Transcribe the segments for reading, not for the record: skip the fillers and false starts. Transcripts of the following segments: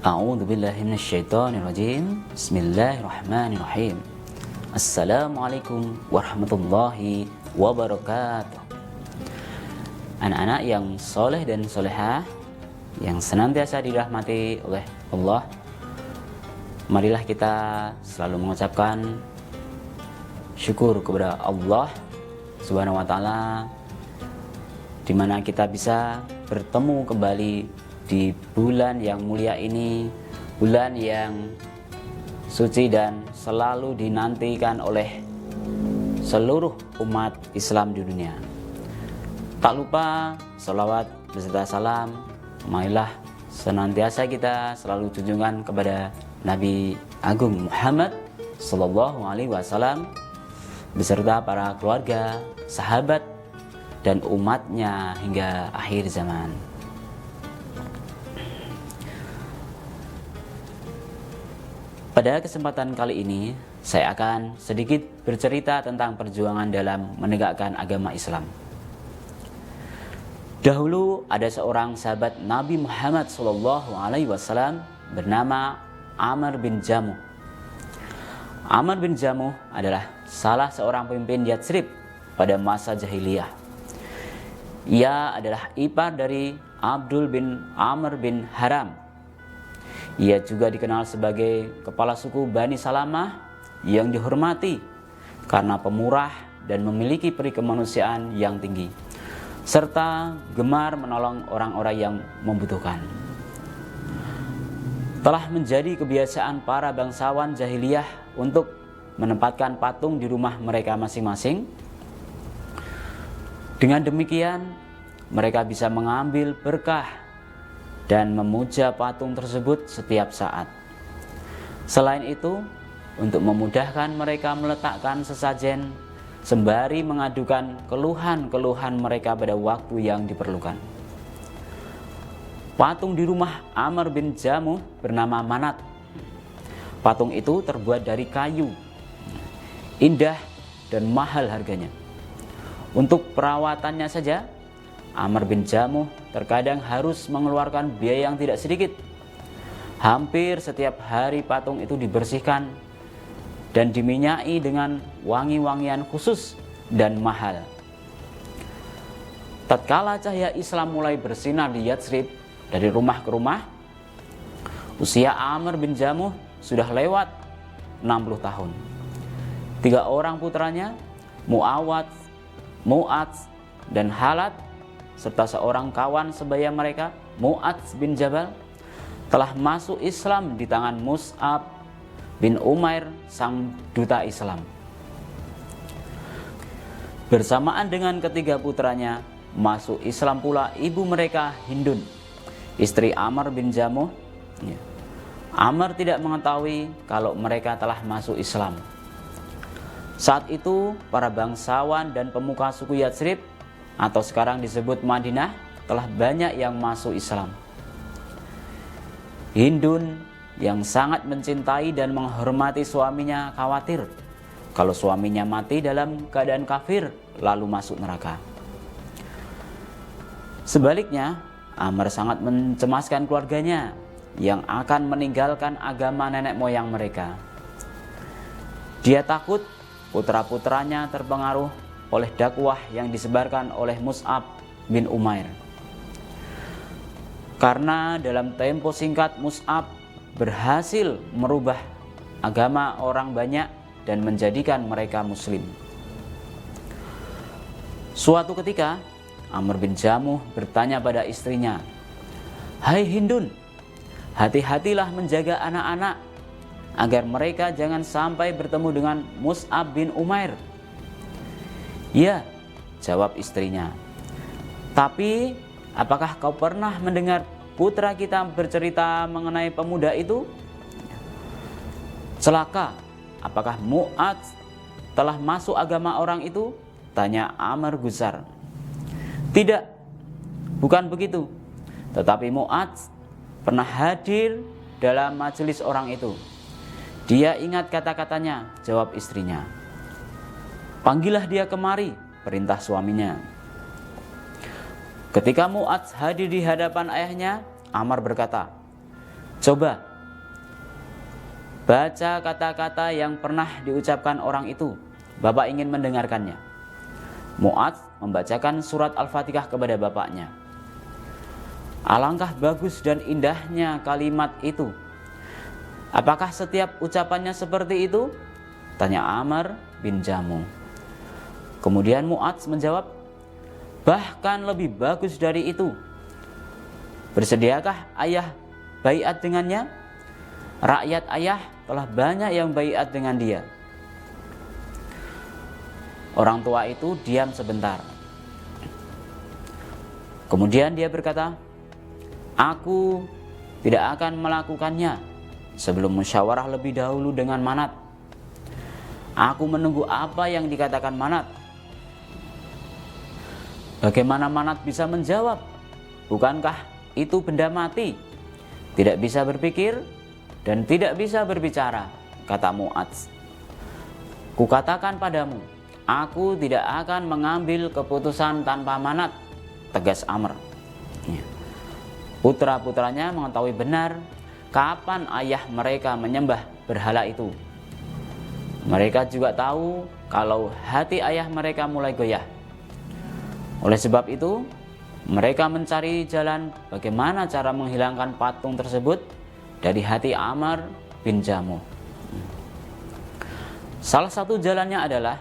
A'udzu billahi minasyaitonir rajim. Bismillahirrahmanirrahim. Assalamualaikum warahmatullahi wabarakatuh. Anak-anak yang soleh dan solehah yang senantiasa dirahmati oleh Allah, marilah kita selalu mengucapkan syukur kepada Allah Subhanahu wa taala, di mana kita bisa bertemu kembali di bulan yang mulia ini, bulan yang suci dan selalu dinantikan oleh seluruh umat Islam di dunia. Tak lupa sholawat beserta salam, marilah senantiasa kita selalu junjungan kepada Nabi Agung Muhammad Sallallahu Alaihi Wasallam beserta para keluarga, sahabat, dan umatnya hingga akhir zaman. Pada kesempatan kali ini, saya akan sedikit bercerita tentang perjuangan dalam menegakkan agama Islam. Dahulu ada seorang sahabat Nabi Muhammad SAW bernama Amr bin Jamuh. Amr bin Jamuh adalah salah seorang pemimpin Yatsrib pada masa jahiliyah. Ia adalah ipar dari Abdul bin Amr bin Haram. Ia juga dikenal sebagai kepala suku Bani Salamah yang dihormati karena pemurah dan memiliki peri kemanusiaan yang tinggi, serta gemar menolong orang-orang yang membutuhkan. Telah menjadi kebiasaan para bangsawan jahiliyah untuk menempatkan patung di rumah mereka masing-masing. Dengan demikian, mereka bisa mengambil berkah dan memuja patung tersebut setiap saat. Selain itu, untuk memudahkan mereka meletakkan sesajen sembari mengadukan keluhan-keluhan mereka pada waktu yang diperlukan. Patung di rumah Amr bin Jamuh bernama Manat. Patung itu terbuat dari kayu, indah dan mahal harganya. Untuk perawatannya saja, Amr bin Jamuh terkadang harus mengeluarkan biaya yang tidak sedikit. Hampir setiap hari patung itu dibersihkan dan diminyai dengan wangi-wangian khusus dan mahal. Tatkala cahaya Islam mulai bersinar di Yatsrib dari rumah ke rumah, usia Amr bin Jamuh sudah lewat 60 tahun. 3 orang putranya, Mu'adz dan Halat, serta seorang kawan sebaya mereka, Mu'adz bin Jabal, telah masuk Islam di tangan Mus'ab bin Umair, sang duta Islam. Bersamaan dengan ketiga putranya, masuk Islam pula ibu mereka, Hindun, istri Amr bin Jamuh. Amr tidak mengetahui kalau mereka telah masuk Islam. Saat itu, para bangsawan dan pemuka suku Yatsrib, atau sekarang disebut Madinah, telah banyak yang masuk Islam. Hindun yang sangat mencintai dan menghormati suaminya khawatir kalau suaminya mati dalam keadaan kafir lalu masuk neraka. Sebaliknya, Amr sangat mencemaskan keluarganya yang akan meninggalkan agama nenek moyang mereka. Dia takut putra-putranya terpengaruh oleh dakwah yang disebarkan oleh Mus'ab bin Umair. Karena dalam tempo singkat Mus'ab berhasil merubah agama orang banyak dan menjadikan mereka muslim. Suatu ketika, Amr bin Jamuh bertanya pada istrinya, "Hai Hindun, hati-hatilah menjaga anak-anak agar mereka jangan sampai bertemu dengan Mus'ab bin Umair." "Ya," jawab istrinya. "Tapi apakah kau pernah mendengar putra kita bercerita mengenai pemuda itu?" "Celaka, apakah Mu'adz telah masuk agama orang itu?" tanya Amr gusar. "Tidak, bukan begitu. Tetapi Mu'adz pernah hadir dalam majelis orang itu. Dia ingat kata-katanya," jawab istrinya. "Panggillah dia kemari," perintah suaminya. Ketika Mu'adz hadir di hadapan ayahnya, Amr berkata, Coba baca kata-kata yang pernah diucapkan orang itu. Bapak ingin mendengarkannya. Mu'adz membacakan surat Al-Fatihah kepada bapaknya. Alangkah bagus dan indahnya kalimat itu. Apakah setiap ucapannya seperti itu? Tanya Amr bin Jamuh. Kemudian Mu'adz menjawab, bahkan lebih bagus dari itu. Bersediakah ayah baiat dengannya? Rakyat ayah telah banyak yang baiat dengan dia. Orang tua itu diam sebentar. Kemudian dia berkata, aku tidak akan melakukannya sebelum musyawarah lebih dahulu dengan Manat. Aku menunggu apa yang dikatakan Manat. Bagaimana Manat bisa menjawab? Bukankah itu benda mati? Tidak bisa berpikir dan tidak bisa berbicara, kata Mu'adz. Kukatakan padamu, aku tidak akan mengambil keputusan tanpa Manat, tegas Amr. Putra-putranya mengetahui benar kapan ayah mereka menyembah berhala itu. Mereka juga tahu kalau hati ayah mereka mulai goyah. Oleh sebab itu, mereka mencari jalan bagaimana cara menghilangkan patung tersebut dari hati Amr bin Jamuh. Salah satu jalannya adalah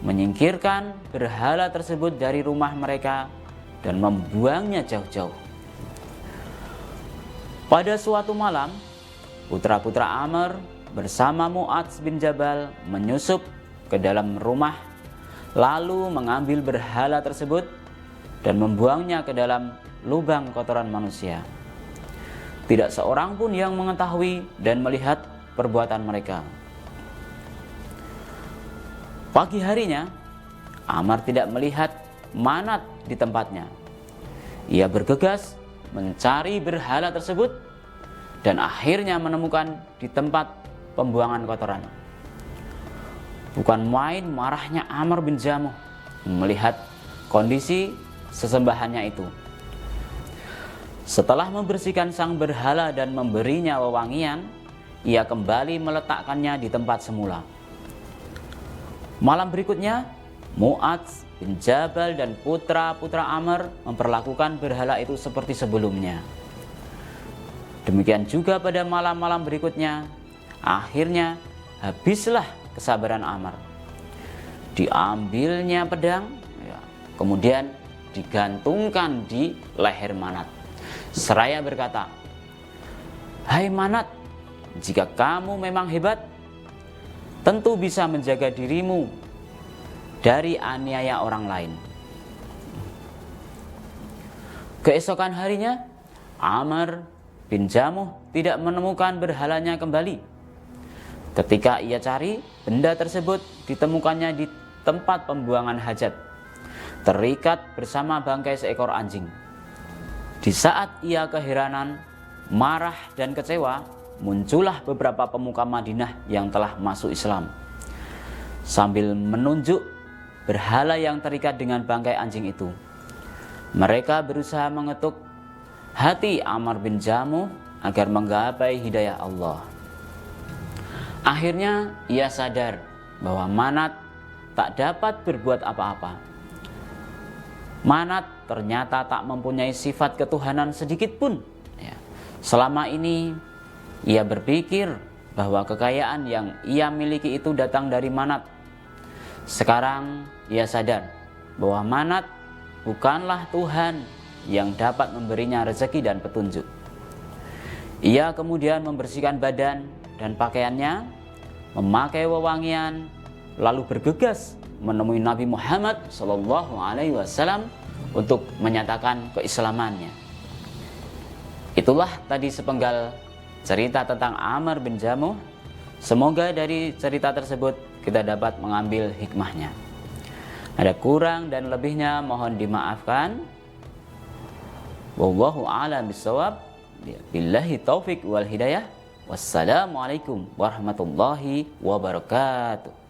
menyingkirkan berhala tersebut dari rumah mereka dan membuangnya jauh-jauh. Pada suatu malam, putra-putra Amr bersama Mu'adz bin Jabal menyusup ke dalam rumah, lalu mengambil berhala tersebut dan membuangnya ke dalam lubang kotoran manusia. Tidak seorang pun yang mengetahui dan melihat perbuatan mereka. Pagi harinya, Amr tidak melihat Manat di tempatnya. Ia bergegas mencari berhala tersebut dan akhirnya menemukan di tempat pembuangan kotoran. Bukan main marahnya Amr bin Jamuh melihat kondisi sesembahannya itu. Setelah membersihkan sang berhala dan memberinya wewangian, ia kembali meletakkannya di tempat semula. Malam berikutnya, Mu'adz bin Jabal dan putra-putra Amr memperlakukan berhala itu seperti sebelumnya. Demikian juga pada malam-malam berikutnya. Akhirnya habislah kesabaran Amr. Diambilnya pedang, kemudian digantungkan di leher Manat. Seraya berkata, hai Manat, jika kamu memang hebat, tentu bisa menjaga dirimu dari aniaya orang lain. Keesokan harinya, Amr bin Jamuh tidak menemukan berhalanya kembali. Ketika ia cari, benda tersebut ditemukannya di tempat pembuangan hajat, terikat bersama bangkai seekor anjing. Di saat ia keheranan, marah dan kecewa, muncullah beberapa pemuka Madinah yang telah masuk Islam. Sambil menunjuk berhala yang terikat dengan bangkai anjing itu, mereka berusaha mengetuk hati Amr bin Jamuh agar menggapai hidayah Allah. Akhirnya ia sadar bahwa Manat tak dapat berbuat apa-apa. Manat ternyata tak mempunyai sifat ketuhanan sedikit pun. Selama ini ia berpikir bahwa kekayaan yang ia miliki itu datang dari Manat. Sekarang ia sadar bahwa Manat bukanlah Tuhan yang dapat memberinya rezeki dan petunjuk. Ia kemudian membersihkan badan dan pakaiannya, memakai wewangian, lalu bergegas menemui Nabi Muhammad SAW untuk menyatakan keislamannya. Itulah tadi sepenggal cerita tentang Amr bin Jamuh. Semoga dari cerita tersebut kita dapat mengambil hikmahnya. Ada kurang dan lebihnya mohon dimaafkan. Wallahu a'lam bishawab. Billahi taufik wal hidayah. Wassalamualaikum warahmatullahi wabarakatuh.